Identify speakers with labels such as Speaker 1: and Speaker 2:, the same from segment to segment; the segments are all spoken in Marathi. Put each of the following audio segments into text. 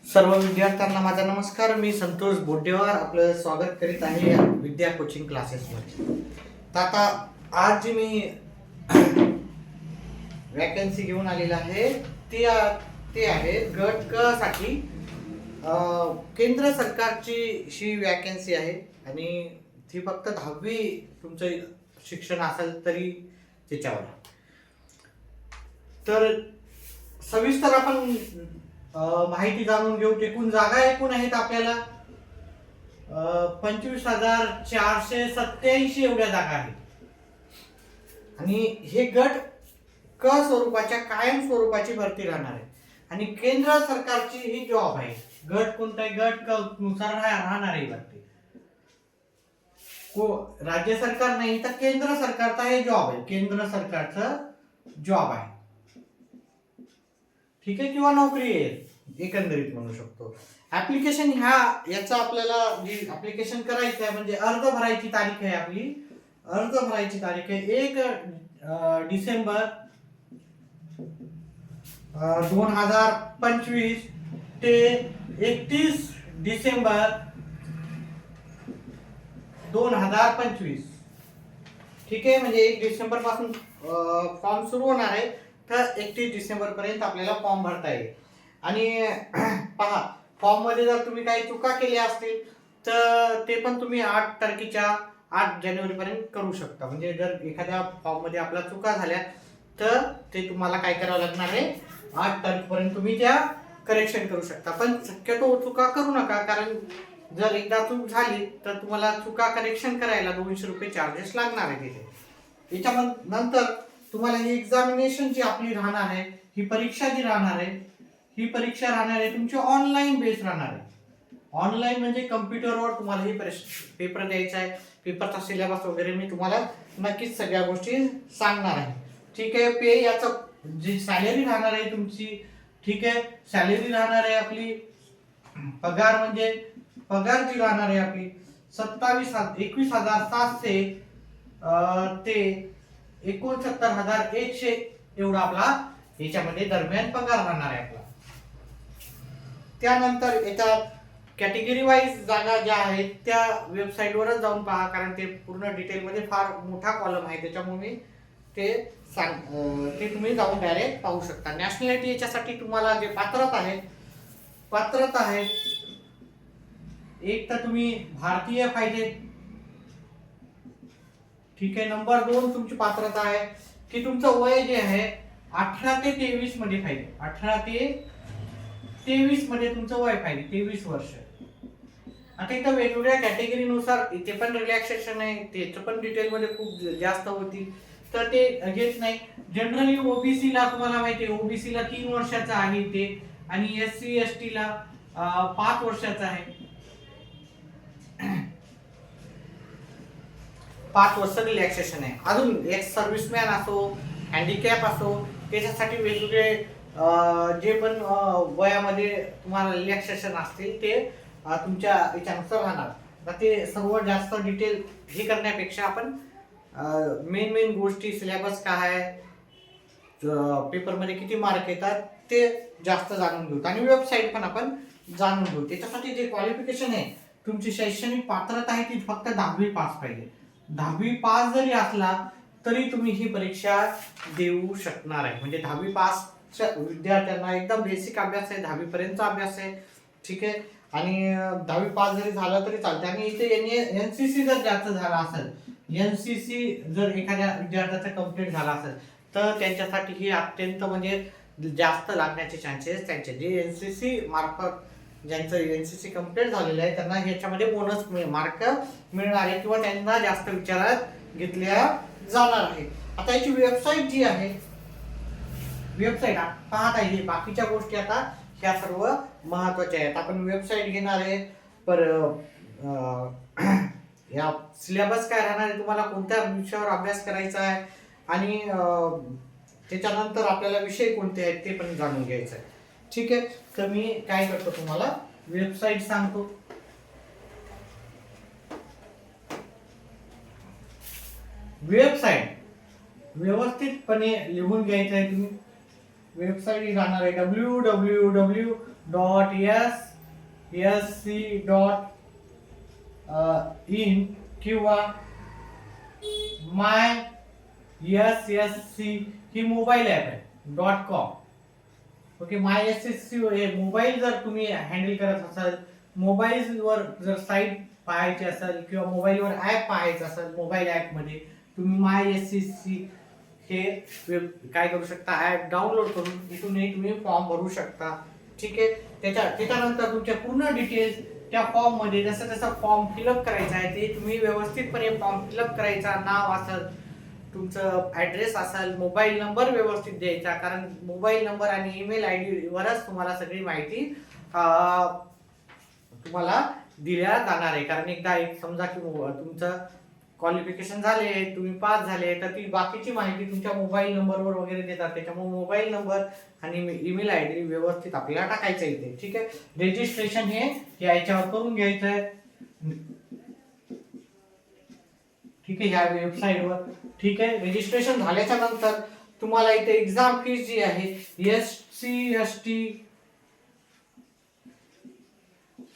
Speaker 1: सर्व विद्यार्थ्यांना माझा नमस्कार. मी संतोष बोड्डेवार आपलं स्वागत करीत आहे विद्या कोचिंग क्लासेसमध्ये. तर आता आज जी मी वॅकन्सी घेऊन आलेला आहे ते आहे गट क साठी केंद्र सरकारची ही वॅकन्सी आहे आणि ती फक्त 10वी तुमचं शिक्षण असेल तरी त्याच्यावर. तर सविस्तर आपण माहिती जाणून घेऊ. एकूण जागा आहेत आपल्याला 25,487 एवढ्या जागा आहेत आणि हे गट क स्वरूपाच्या कायम स्वरूपाची भरती राहणार आहे आणि केंद्र सरकारची ही जॉब आहे. गट कोणता आहे? गट क नुसार राहणार आहे भरती. राज्य सरकार नाही तर केंद्र सरकारचा हे जॉब आहे. केंद्र सरकारचं जॉब आहे, ठीक आहे, किंवा नोकरी आहे एकंदरीत म्हणू शकतो. ऍप्लिकेशन याचा आपल्याला जी ऍप्लिकेशन करायचं आहे म्हणजे अर्ज भरायची तारीख आहे आपली. अर्ज भरायची तारीख आहे 1 डिसेंबर 2025 ते 31 डिसेंबर 2025. ठीक आहे, म्हणजे 1 डिसेंबर पासून फॉर्म सुरू होणार आहे तर 31 डिसेंबर पर्यंत आपल्याला फॉर्म भरता येईल. आणि पहा, फॉर्म मध्ये जर तुम्ही काही चुका केल्या असतील तर ते पण तुम्ही 8 जानेवारी पर्यंत करू शकता. म्हणजे जर एखाद्या फॉर्म मध्ये आपल्या चुका झाल्या तर ते तुम्हाला काय करावं लागणार आहे, 8 तारखेपर्यंत तुम्ही त्या करेक्शन करू शकता. पण शक्यतो चुका करू नका, कारण जर एकदा चूक झाली तर तुम्हाला चुका करेक्शन करायला 200 रुपये चार्जेस लागणार आहे तिथे. त्याच्यानंतर तुम्हाला ही एक्झामिनेशन जी आपली राहणार आहे, ही परीक्षा जी राहणार आहे, ही परीक्षा राहणार आहे तुमची ऑनलाईन बेस राहणार आहे. ऑनलाईन म्हणजे कम्प्युटरवर तुम्हाला ही पेपर द्यायचा आहे. पेपरचा सिलेबस वगैरे मी तुम्हाला नक्कीच सगळ्या गोष्टी सांगणार आहे. ठीक आहे, पे याचं जी सॅलरी राहणार आहे तुमची, ठीक आहे, सॅलरी राहणार आहे आपली. पगार म्हणजे पगार जी राहणार आहे आपली 21,700 ते 69,100 एवढा आपला याच्यामध्ये दरम्यान पगार राहणार आहे आपला. त्यानंतर याच्यात कॅटेगरी वाईज जागा ज्या आहेत त्या वेबसाईटवरच जाऊन पहा, कारण ते पूर्ण डिटेलमध्ये फार मोठा कॉलम आहे, त्याच्यामुळे मी ते तुम्ही जाऊन डायरेक्ट पाहू शकता. नॅशनॅलिटी याच्यासाठी तुम्हाला जे पात्रता आहे एक तर तुम्ही भारतीय पाहिजे, ठीक आहे. नंबर 2 तुमची पात्रता आहे की तुमचं वय जे आहे 18 ते 23 मध्ये पाहिजे. 18 ते 23 मध्ये तुमचं वय पाहिजे, 23 वर्ष. आता इथं वेगवेगळ्या कॅटेगरीनुसार इथे पण रिलॅक्सेशन आहे, त्याचं पण डिटेल मध्ये खूप जास्त होती तर ते घेत नाही. जनरली ओबीसी ला तुम्हाला माहिती आहे, ओबीसी ला 3 वर्षाचा आहे ते, आणि एससी एसटी ला 5 वर्षाचा आहे. 5 वर्ष रिलॅक्सेशन आहे. अजून एक सर्व्हिसमॅन असो, हँडिकॅप असो, त्याच्यासाठी वेगवेगळे जे पण वयामध्ये तुम्हाला रिलॅक्सेशन असतील ते तुमच्या याच्यानुसार राहणार. तर ते सर्व जास्त डिटेल हे करण्यापेक्षा आपण मेन गोष्टी, सिलेबस काय आहे, पेपरमध्ये किती मार्क येतात ते जास्त जाणून घेऊ आणि वेबसाईट पण आपण जाणून घेऊ. त्याच्यासाठी जे क्वालिफिकेशन आहे, तुमची शैक्षणिक पात्रता आहे ती फक्त 10वी पास पाहिजे. 10वी पास जरी असला तरी तुम्ही ही परीक्षा देऊ शकणार आहे. म्हणजे 10वी पासच्या विद्यार्थ्यांना एकदम बेसिक अभ्यास आहे, 10वी पर्यंतचा अभ्यास आहे, ठीक आहे. आणि 10वी पास जरी झालं तरी चालते. आणि इथे एनसीसी जर जास्त झाला असेल, एनसीसी जर एखाद्या विद्यार्थ्याचा कंप्लीट झाला असेल तर त्यांच्यासाठी ही अत्यंत म्हणजे जास्त लागण्याचे चान्सेस त्यांचे, जे एनसीसी मार्फत ज्यांचं एनसीसी कंप्लीट झालेलं आहे त्यांना ह्याच्यामध्ये बोनस मार्क मिळणार आहे किंवा त्यांना जास्त विचारात घेतल्या जाणार आहे. आता याची वेबसाईट जी आहे, वेबसाईट पाहत आहे, बाकीच्या गोष्टी आता ह्या सर्व महत्वाच्या आहेत. आपण वेबसाईट घेणार आहे, पर या सिलेबस काय राहणार आहे, तुम्हाला कोणत्या विषयावर अभ्यास करायचा आहे आणि त्याच्यानंतर आपल्याला विषय कोणते आहेत ते पण जाणून घ्यायचं आहे, ठीक आहे. तर मी काय करतो, तुम्हाला वेबसाईट सांगतो. वेबसाईट व्यवस्थितपणे लिहून घ्यायचं आहे तुम्ही. वेबसाईट राहणार आहे www.ssc.in किंवा MySSC ही मोबाईल ॲप आहे .com. ओके, MySSC हे मोबाईल जर तुम्ही हँडल करत असाल, मोबाईलवर जर साईट पाहायची असेल किंवा मोबाईलवर ॲप पाहायचं असेल, मोबाईल ॲपमध्ये तुम्ही MySSC हे काय करू शकता, ॲप डाउनलोड करून इथूनही तुम्ही फॉर्म भरू शकता. ठीक आहे, त्याच्यानंतर तुमच्या पूर्ण डिटेल्स त्या फॉर्म मध्ये जसा फॉर्म फिलअप करायचा आहे ते तुम्ही व्यवस्थितपणे फॉर्म फिलअप करायचा. नाव असेल, तुमचं ॲड्रेस असेल, मोबाईल नंबर व्यवस्थित द्यायचा, कारण मोबाईल नंबर आणि ईमेल आयडी वरच तुम्हाला सगळी माहिती तुम्हाला दिल्या जाणार आहे. कारण एकदा समजा की तुमचं क्वालिफिकेशन झाले, तुम्ही पास झाले, तर ती बाकीची माहिती तुमच्या मोबाईल नंबरवर वगैरे देतात. त्याच्यामुळे मोबाईल नंबर आणि ईमेल आयडी व्यवस्थित आपल्याला टाकायचं इथे. ठीक आहे, रजिस्ट्रेशन हे याच्यावर करून घ्यायचं आहे. ठीक आहे, या वेबसाईटवर. ठीक आहे, रजिस्ट्रेशन झाल्याच्या नंतर तुम्हाला इथे एक्झाम फीस जी आहे SC/ST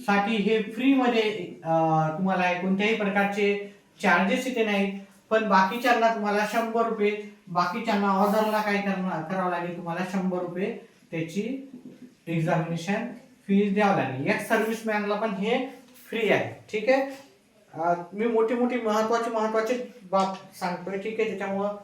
Speaker 1: साठी हे फ्री मध्ये तुम्हाला कोणत्याही प्रकारचे चार्जेस इथे नाहीत. पण बाकीच्यांना तुम्हाला 100 रुपये, बाकीच्यांना ऑदरला काय करावं लागेल, तुम्हाला 100 रुपये त्याची एक्झामिनेशन फीस द्यावं लागेल. एक्स सर्व्हिसमॅनला पण हे फ्री आहे. ठीक आहे, मी मोठी महत्वाचे बाब सांगतोय. ठीक आहे, त्याच्यामुळं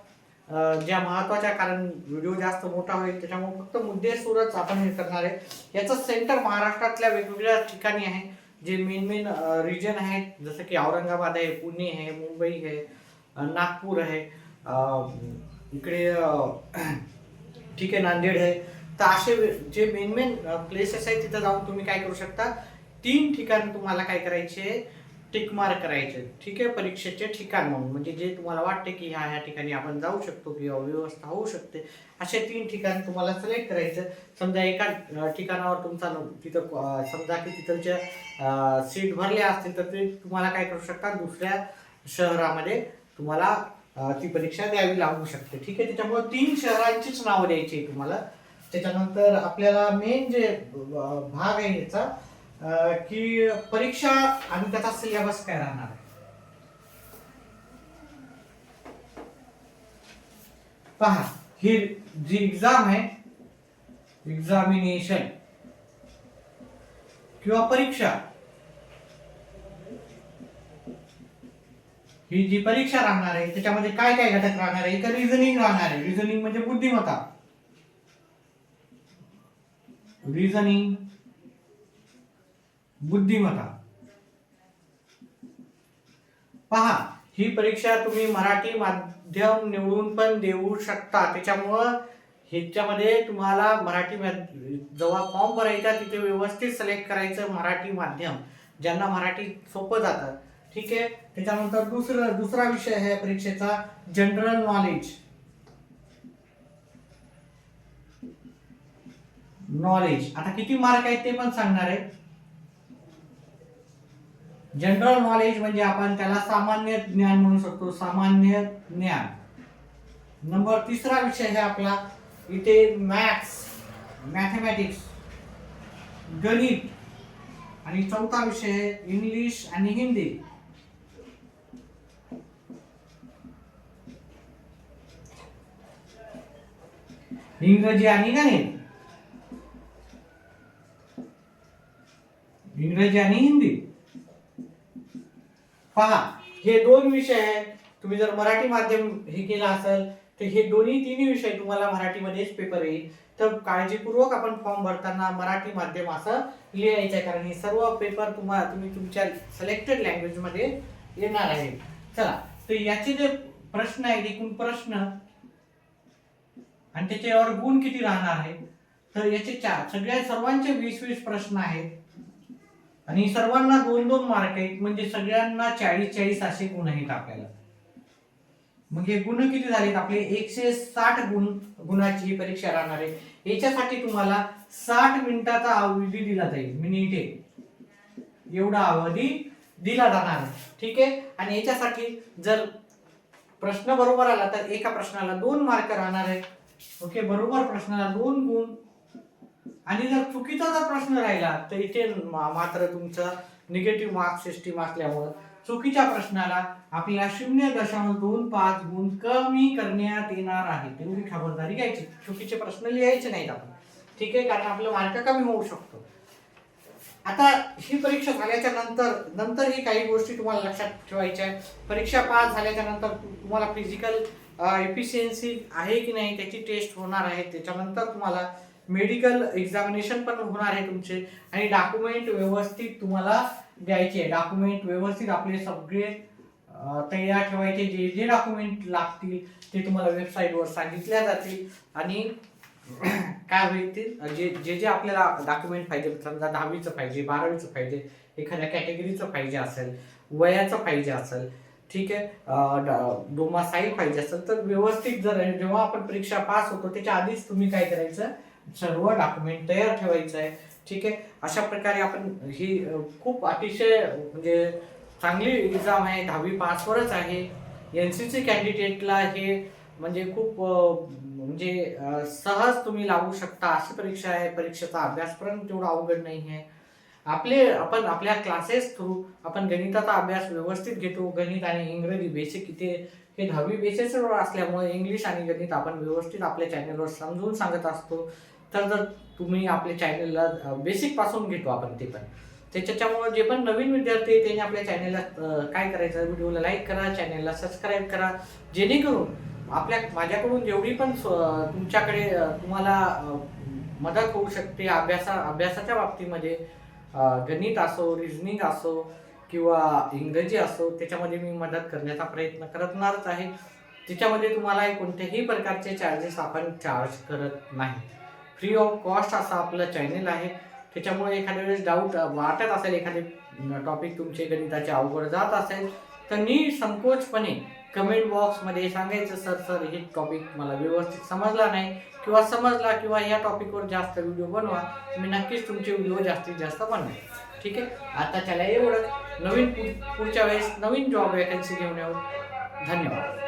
Speaker 1: ज्या महत्वाच्या, कारण व्हिडिओ जास्त मोठा होईल त्याच्यामुळे फक्त मुद्देसूरच आपण हे करणार आहे. याचं सेंटर महाराष्ट्रातल्या वेगवेगळ्या ठिकाणी आहे, जे मेन रिजन आहेत, जसं की औरंगाबाद आहे, पुणे आहे, मुंबई आहे, नागपूर आहे, इकडे ठीक आहे नांदेड आहे. तर असे जे मेन प्लेसेस आहेत तिथं जाऊन तुम्ही काय करू शकता, 3 ठिकाण तुम्हाला काय करायचे, टिक मार्क करायचे. ठीक आहे, परीक्षेचे ठिकाण म्हणून, म्हणजे जे तुम्हाला वाटते की ह्या ठिकाणी आपण जाऊ शकतो किंवा व्यवस्था होऊ शकते, असे 3 ठिकाण तुम्हाला सिलेक्ट करायचं. समजा एका ठिकाणावर तुमचा तिथं समजा की तिथलच्या सीट भरल्या असतील, तर ते तुम्हाला काय करू शकता, दुसऱ्या शहरामध्ये तुम्हाला ती परीक्षा द्यावी लागू शकते. ठीक आहे, त्याच्यामुळे 3 शहरांचीच नावं द्यायची तुम्हाला. त्याच्यानंतर आपल्याला मेन जे भाग आहे याचा की परीक्षा आणि त्याचा सिलेबस काय राहणार आहे. पहा, ही जी एक्झाम आहे, एक्झामिनेशन किंवा परीक्षा, ही जी परीक्षा राहणार आहे त्याच्यामध्ये काय काय घटक राहणार आहे. एक रिझनिंग राहणार आहे. रिझनिंग म्हणजे बुद्धिमत्ता. रिझनिंग, बुद्धिमत्ता. पहा, ही परीक्षा तुम्ही मराठी माध्यम निवडून पण देऊ शकता. त्याच्यामुळं ह्याच्यामध्ये तुम्हाला मराठी जेव्हा फॉर्म भरायचा तिथे व्यवस्थित सिलेक्ट करायचं मराठी माध्यम, ज्यांना मराठी सोपं जातं. ठीक आहे, त्याच्यानंतर दुसरा विषय आहे परीक्षेचा जनरल नॉलेज. आता किती मार्क आहेत ते पण सांगणार आहे. जनरल नॉलेज म्हणजे आपण त्याला सामान्य ज्ञान म्हणू शकतो, सामान्य ज्ञान. तिसरा विषय आहे आपला इथे मॅथमॅटिक्स, गणित. आणि चौथा विषय आहे इंग्लिश आणि हिंदी. इंग्रजी आणि गणित, इंग्रजी आणि हिंदी. पहा, हे 2 विषय आहेत. तुम्ही जर मराठी माध्यम हे केलं असेल तर हे तिन्ही विषय तुम्हाला मराठीमध्येच पेपर येईल. तर काळजीपूर्वक आपण फॉर्म भरताना मराठी माध्यम असं लिहायचं आहे, कारण हे सर्व पेपर तुम्ही तुमच्या सिलेक्टेड लँग्वेज मध्ये येणार आहे. चला, तर याचे जे प्रश्न आहेत, एकूण प्रश्न आणि त्याच्यावर गुण किती राहणार आहे, तर याचे सर्वांचे 20-20 प्रश्न आहेत आणि सर्वांना 2-2 मार्क आहेत. म्हणजे सगळ्यांना 40-40 असे गुण आहेत आपल्याला. मग हे गुण किती झालेत आपले, 160 गुणाची ही परीक्षा राहणार आहे. याच्यासाठी तुम्हाला 60 मिनिटाचा अवधी दिला जाईल. एवढा अवधी दिला जाणार आहे. ठीक आहे, आणि याच्यासाठी जर प्रश्न बरोबर आला तर एका प्रश्नाला 2 मार्क राहणार आहे. ओके, बरोबर प्रश्नाला 2 गुण. आणि जर चुकीचा जर प्रश्न राहिला तर इथे मात्र तुमचं निगेटिव्ह मार्क्स सिस्टीम असल्यामुळं चुकीच्या प्रश्नाला आपल्याला 0.25 गुण कमी करण्यात येणार आहे. तेवढी खबरदारी घ्यायची, चुकीचे प्रश्न लिहायचे नाहीत आपण. ठीक आहे, कारण आपलं मार्क कमी होऊ शकतो. आता ही परीक्षा झाल्याच्या नंतर ही काही गोष्टी तुम्हाला लक्षात ठेवायच्या आहे. परीक्षा पास झाल्याच्या नंतर तुम्हाला फिजिकल एफिशियन्सी आहे की नाही त्याची टेस्ट होणार आहे. त्याच्यानंतर तुम्हाला मेडिकल एक्झामिनेशन पण होणार आहे तुमचे, आणि डॉक्युमेंट व्यवस्थित तुम्हाला द्यायचे आहे. डॉक्युमेंट व्यवस्थित आपले सगळे तयार ठेवायचे. जे जे डॉक्युमेंट लागतील ते तुम्हाला वेबसाईटवर सांगितल्या जातील. आणि काय होईल ते जे जे आपल्याला डॉक्युमेंट पाहिजे, समजा 10वीचं पाहिजे, 12वीचं पाहिजे, एखाद्या कॅटेगरीचं पाहिजे असेल, वयाचं पाहिजे असेल, ठीक आहे, डोमासाईल पाहिजे असेल, तर व्यवस्थित जर जेव्हा आपण परीक्षा पास होतो त्याच्या आधीच तुम्ही काय करायचं, सर्व डॉक्युमेंट तयार ठेवायचं आहे. ठीक आहे, अशा प्रकारे आपण ही खूप अतिशय म्हणजे चांगली एक्झाम आहे. 10वी पासवरच आहे. NCC कॅन्डिडेटला हे म्हणजे खूप म्हणजे सहज तुम्ही लागू शकता अशी परीक्षा आहे. परीक्षेचा अभ्यास पण तेवढा अवघड नाही आहे. आपण आपल्या क्लासेस थ्रू आपण गणिताचा अभ्यास व्यवस्थित घेतो. गणित आणि इंग्रजी बेसिक इथे हे 10वी बेसिसवर असल्यामुळे इंग्लिश आणि गणित आपण व्यवस्थित आपल्या चॅनलवर समजून सांगत असतो. तर जर तुम्ही आपल्या चॅनलला बेसिक पासून घेतो आपण ते पण, त्याच्यामुळे जे पण नवीन विद्यार्थी आहेत त्यांनी आपल्या चॅनलला काय करायचं, व्हिडिओला लाईक करा, चॅनलला सबस्क्राईब करा, जेणेकरून माझ्याकडून जेवढी पण तुमच्याकडे तुम्हाला मदत होऊ शकते अभ्यासाच्या बाबतीमध्ये, गणित असो, रिझनिंग असो किंवा इंग्रजी असो, त्याच्यामध्ये मी मदत करण्याचा प्रयत्न करणारच आहे. त्याच्यामध्ये तुम्हाला कोणत्याही प्रकारचे चार्जेस आपण चार्ज करत नाही. फ्री ऑफ कॉस्ट असं आपलं चॅनल आहे. त्याच्यामुळे एखाद्या वेळेस डाऊट वाटत असेल, एखादे टॉपिक तुमचे गणिताचे अवघड जात असेल, तर निसंकोचपणे कमेंट बॉक्समध्ये सांगायचं, सर हे टॉपिक मला व्यवस्थित समजला नाही किंवा समजला किंवा या टॉपिकवर जास्त व्हिडिओ बनवा. मी नक्कीच तुमचे व्हिडिओ जास्तीत जास्त बनवेन. ठीक आहे, आता चला एवढं. पुढच्या वेळेस नवीन जॉब वॅकन्सी घेऊन येऊ. धन्यवाद.